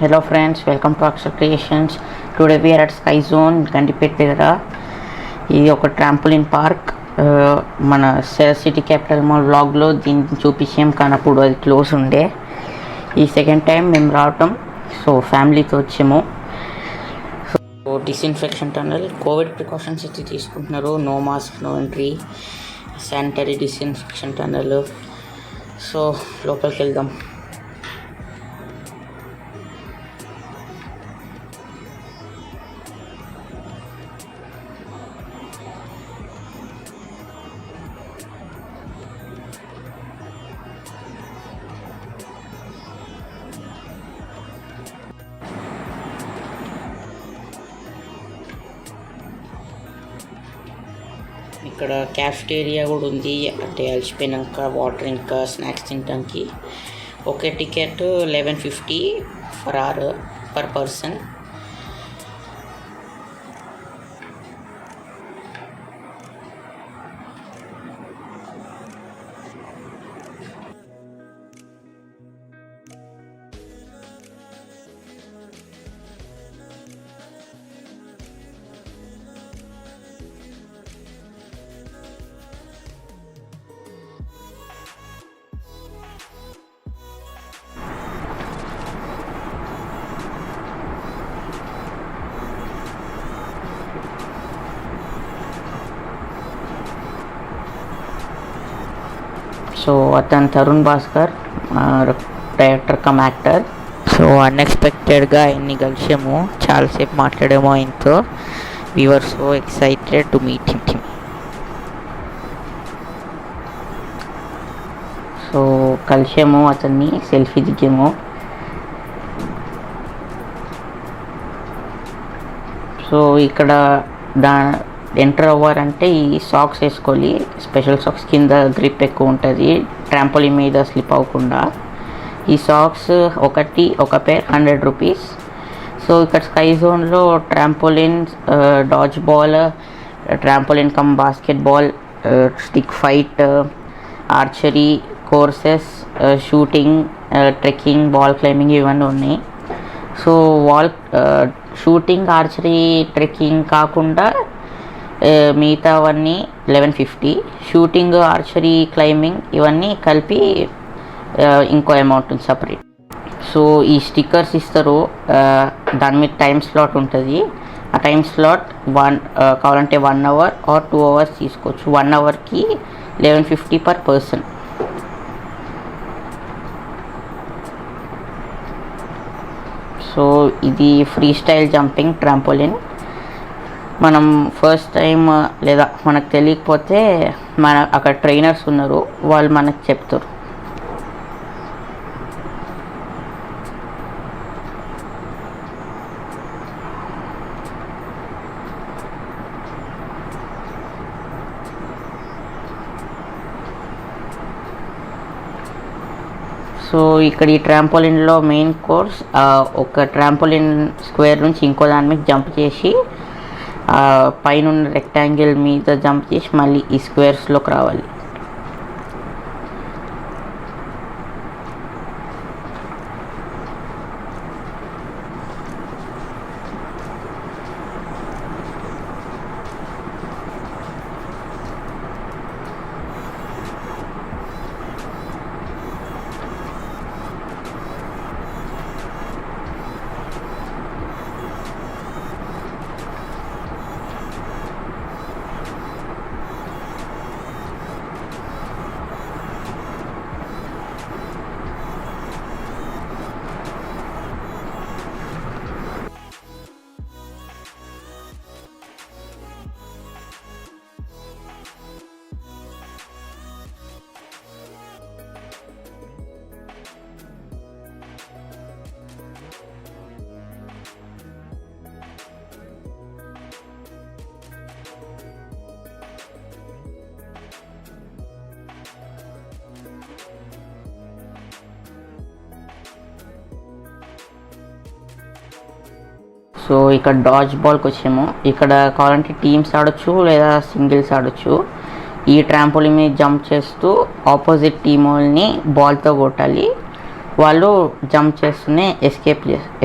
Hello friends, welcome to Aksha Creations. Today we are at Sky Zone, Gandipet దగ్గర. ఇది ఒక trampoline park. మన city capital mall వ్లాగ్లో దీన్ని చూపించాం, కానీ అప్పుడు అది క్లోజ్ ఉండే. ఈ సెకండ్ టైం మేము రావటం, సో ఫ్యామిలీతో వచ్చాము. So disinfection tunnel, Covid precautions అయితే తీసుకుంటున్నారు. No mask, no entry, sanitary disinfection tunnel. So లోపలికి వెళ్దాం. ఇక్కడ క్యాఫ్టేరియా కూడా ఉంది, అంటే అలసిపోయినాక వాటర్ ఇంకా స్నాక్స్ తినడానికి. Okay ticket 1150 for hour per person. So అతను Tarun Bhaskar, director cum actor. So అన్ఎక్స్పెక్టెడ్గా ఆయన్ని కలిసాము, చాలాసేపు మాట్లాడాము ఆయనతో. We were so excited to meet him. So కలిసాము అతన్ని, సెల్ఫీ దిగాము. సో ఇక్కడ ఎంటర్ అవ్వాలంటే ఈ సాక్స్ వేసుకోవాలి, స్పెషల్ సాక్స్. కింద గ్రిప్ ఎక్కువ ఉంటుంది, ట్రాంపోలిన్ మీద స్లిప్ అవ్వకుండా. ఈ సాక్స్ ఒక పేర్ 100 రూపీస్. సో ఇక్కడ స్కై జోన్లో trampoline, dodge ball, trampoline cum basketball, stick fight, archery courses, shooting, trekking, wall climbing ఇవన్నీ ఉన్నాయి. సో షూటింగ్, ఆర్చరీ, ట్రెక్కింగ్ కాకుండా మిగతావన్నీ 1150. షూటింగ్, ఆర్చరీ, క్లైంబింగ్ ఇవన్నీ కలిపి ఇంకో అమౌంట్ ఉంది సపరేట్. సో ఈ స్టిక్కర్స్ ఇస్తారు, దాని మీద టైం స్లాట్ ఉంటుంది. ఆ టైం స్లాట్ కావాలంటే 1 అవర్ ఆర్ 2 అవర్స్ తీసుకోవచ్చు. 1 అవర్కి 1150 పర్ పర్సన్. సో ఇది ఫ్రీ స్టైల్ జంపింగ్ ట్రాంపోలిన్. మనం ఫస్ట్ టైం లేదా మనకు తెలియకపోతే అక్కడ ట్రైనర్స్ ఉన్నారు, వాళ్ళు మనకు చెప్తారు. సో ఇక్కడ ఈ ట్రాంపోలిన్లో మెయిన్ కోర్స్, ఒక ట్రాంపోలిన్ స్క్వేర్ నుంచి ఇంకో దాని మీద జంప్ చేసి పైన రెక్టాంగిల్ మీద జంప్ చేసి మళ్ళీ ఈ స్క్వేర్స్లోకి రావాలి. సో ఇక్కడ డాజ్ బాల్కి వచ్చాము. ఇక్కడ కావాలంటే టీమ్స్ ఆడొచ్చు లేదా సింగిల్స్ ఆడొచ్చు. ఈ ట్రాంపోలిన్ మీద జంప్ చేస్తూ ఆపోజిట్ టీమ్ వాళ్ళని బాల్తో కొట్టాలి. వాళ్ళు జంప్ చేస్తూనే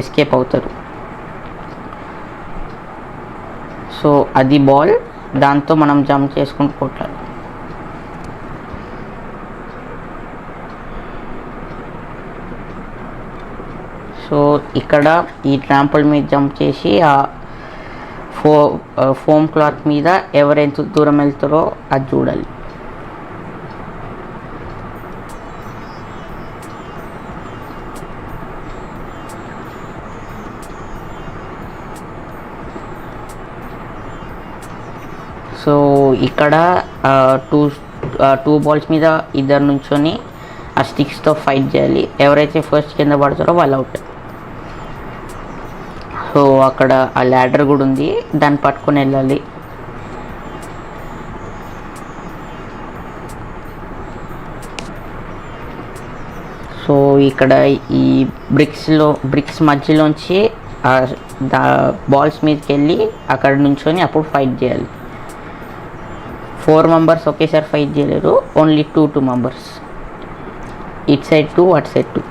ఎస్కేప్ అవుతారు. సో అది బాల్, దాంతో మనం జంప్ చేసుకుంటూ కొట్టాలి. సో ఇక్కడ ఈ ట్రాంపుల్ మీద జంప్ చేసి ఆ ఫోమ్ క్లాత్ మీద ఎవరెంత దూరం వెళ్తారో అది చూడాలి. సో ఇక్కడ టూ బాల్స్ మీద ఇద్దరు నుంచొని ఆ స్టిక్స్తో ఫైట్ చేయాలి. ఎవరైతే ఫస్ట్ కింద పడతారో వాళ్ళు అవుట్. సో అక్కడ ఆ ల్యాడర్ కూడా ఉంది, దాన్ని పట్టుకొని వెళ్ళాలి. సో ఇక్కడ ఈ బ్రిక్స్ మధ్యలోంచి బాల్స్ మీదకి వెళ్ళి అక్కడ నుంచొని అప్పుడు ఫైట్ చేయాలి. 4 మెంబర్స్ ఒకేసారి ఫైట్ చేయలేరు, ఓన్లీ 2 మెంబర్స్, ఇట్ సైడ్ 2 అటు సైడ్ 2.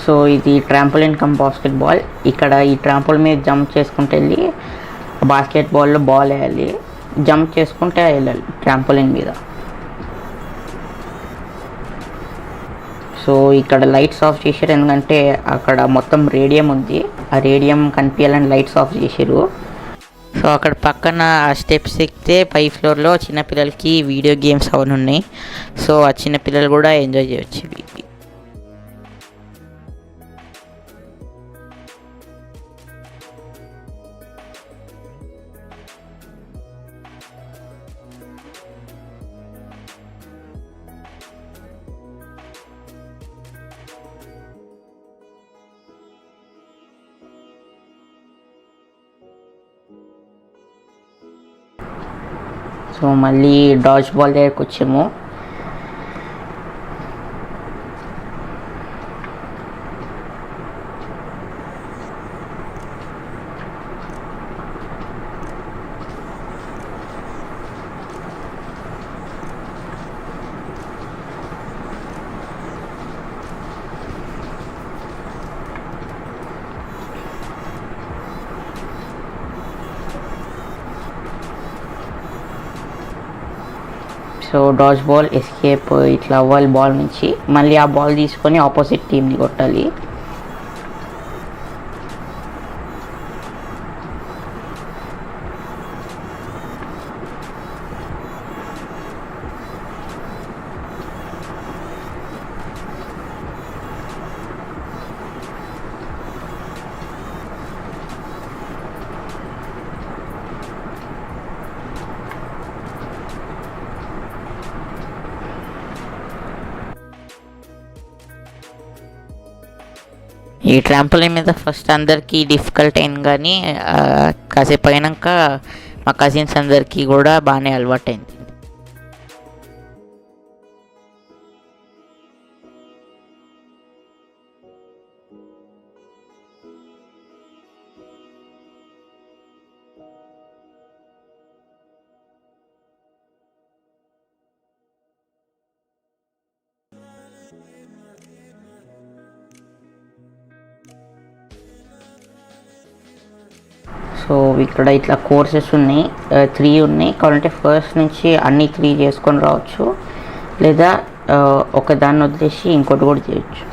సో ఇది ట్రాంపోలిన్ కమ్ బాస్కెట్బాల్. ఇక్కడ ఈ ట్రాంపోలిన్ మీద జంప్ చేసుకుంటూ వెళ్ళి బాస్కెట్బాల్లో బాల్ వేయాలి, జంప్ చేసుకుంటే వెళ్ళాలి ట్రాంపోలిన్ మీద. సో ఇక్కడ లైట్స్ ఆఫ్ చేశారు, ఎందుకంటే అక్కడ మొత్తం రేడియం ఉంది, ఆ రేడియం కనిపించాలని లైట్స్ ఆఫ్ చేశారు. సో అక్కడ పక్కన ఆ స్టెప్స్ ఎక్కితే పై ఫ్లోర్లో చిన్నపిల్లలకి వీడియో గేమ్స్ అవన్నీ ఉన్నాయి. సో ఆ చిన్నపిల్లలు కూడా ఎంజాయ్ చేయొచ్చు ఇవి. సో మళ్ళీ డాజ్ బాల్ దగ్గరికి వచ్చాము. సో డాజ్ బాల్, ఎస్కేప్ ఇట్లా అవ్వాలి బాల్ నుంచి. మళ్ళీ ఆ బాల్ తీసుకొని ఆపోజిట్ టీమ్ని కొట్టాలి. ఈ ట్రాంపోలిన్ మీద ఫస్ట్ అందరికీ డిఫికల్ట్ అయింది, కానీ కాసేపు అయినాక మా కజిన్స్ అందరికీ కూడా బాగానే అలవాటైంది. సో ఇక్కడ ఇట్లా కోర్సెస్ ఉన్నాయి, 3 ఉన్నాయి. కావాలంటే ఫస్ట్ నుంచి అన్ని 3 చేసుకొని రావచ్చు, లేదా ఒక దాన్ని వదిలేసి ఇంకోటి కూడా చేయొచ్చు.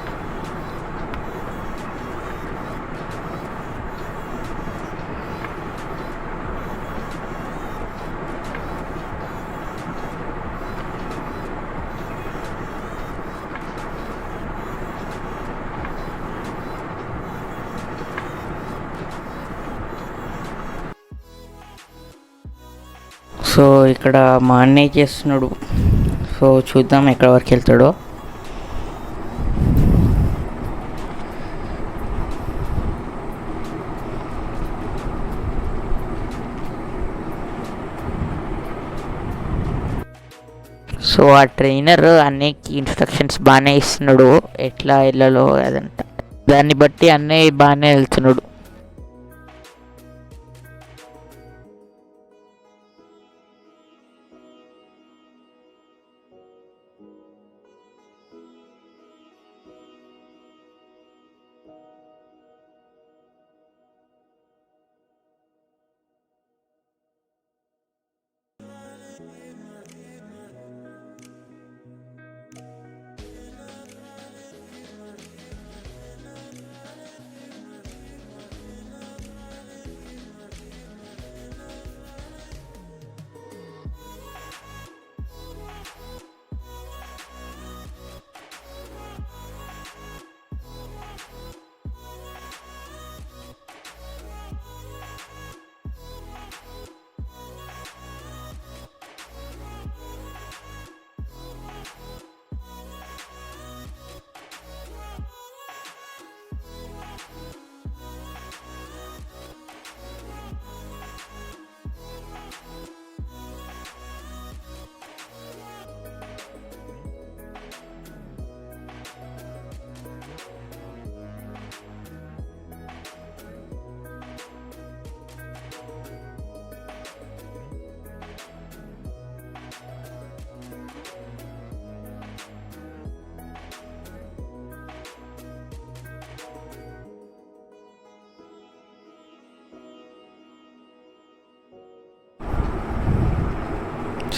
సో ఇక్కడ మా అన్నయ్య చేస్తున్నాడు. సో చూద్దాం ఎక్కడి వరకు వెళ్తాడో. సో ఆ ట్రైనర్ అన్నయ్యకి ఇన్స్ట్రక్షన్స్ బాగానే ఇస్తున్నాడు, ఎట్లా వెళ్ళాలో అదంట. దాన్ని బట్టి అన్నయ్య బాగానే వెళ్తున్నాడు.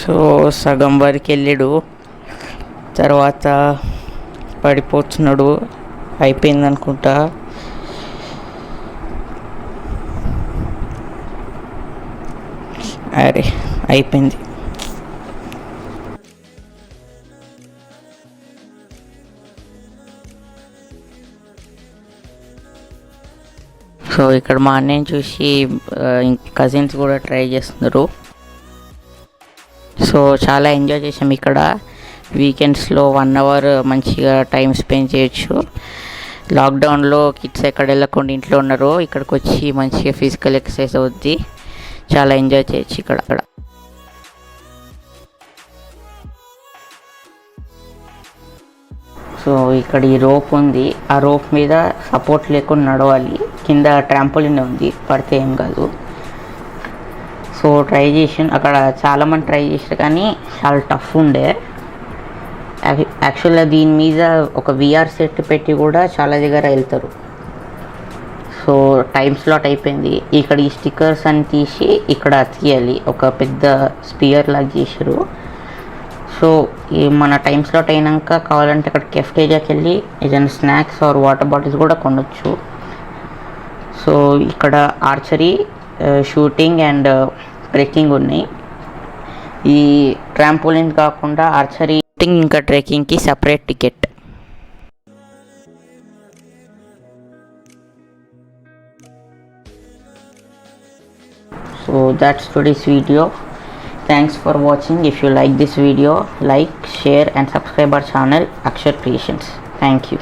సో సగం వరకు వెళ్ళాడు, తర్వాత పడిపోతున్నాడు. అయిపోయింది అనుకుంటా. అరే అయిపోయింది. సో ఇక్కడ మా అన్నయ్యని చూసి కజిన్స్ కూడా ట్రై చేస్తున్నారు. సో చాలా ఎంజాయ్ చేసాం ఇక్కడ. వీకెండ్స్లో 1 అవర్ మంచిగా టైం స్పెండ్ చేయొచ్చు. లాక్డౌన్లో కిడ్స్ ఎక్కడ వెళ్ళకుండా ఇంట్లో ఉన్నారు, ఇక్కడికి వచ్చి మంచిగా ఫిజికల్ ఎక్సర్సైజ్ అవుద్ది. చాలా ఎంజాయ్ చేయొచ్చు ఇక్కడ. సో ఇక్కడ ఈ రోప్ ఉంది, ఆ రోప్ మీద సపోర్ట్ లేకుండా నడవాలి. కింద ట్రాంపోలిన్ ఉంది, పడితే ఏం కాదు. సో ట్రై చేసాను, అక్కడ చాలామంది ట్రై చేశారు, కానీ చాలా టఫ్ ఉండే. యాక్చువల్గా దీని మీద ఒక విఆర్ సెట్ పెట్టి కూడా చాలా దగ్గర వెళ్తారు. సో టైం స్లాట్ అయిపోయింది. ఇక్కడ ఈ స్టిక్కర్స్ అని తీసి ఇక్కడ తీయాలి, ఒక పెద్ద స్పియర్ లాగా చేశారు. సో ఈ మన టైం స్లాట్ అయినాక కావాలంటే అక్కడ కెఫ్టేరియాకి వెళ్ళి ఏదైనా స్నాక్స్ ఆర్ వాటర్ బాటిల్స్ కూడా కొనవచ్చు. సో ఇక్కడ ఆర్చరీ, షూటింగ్ అండ్ ట్రెక్కింగ్ ఉన్నాయి. ఈ ట్రాంపోలిన్ కాకుండా ఆర్చరీ, షూటింగ్ ఇంకా ట్రెక్కింగ్కి separate ticket. So that's today's video. Thanks for watching. If you like this video, like, share and subscribe our channel Akshar Creations. Thank you.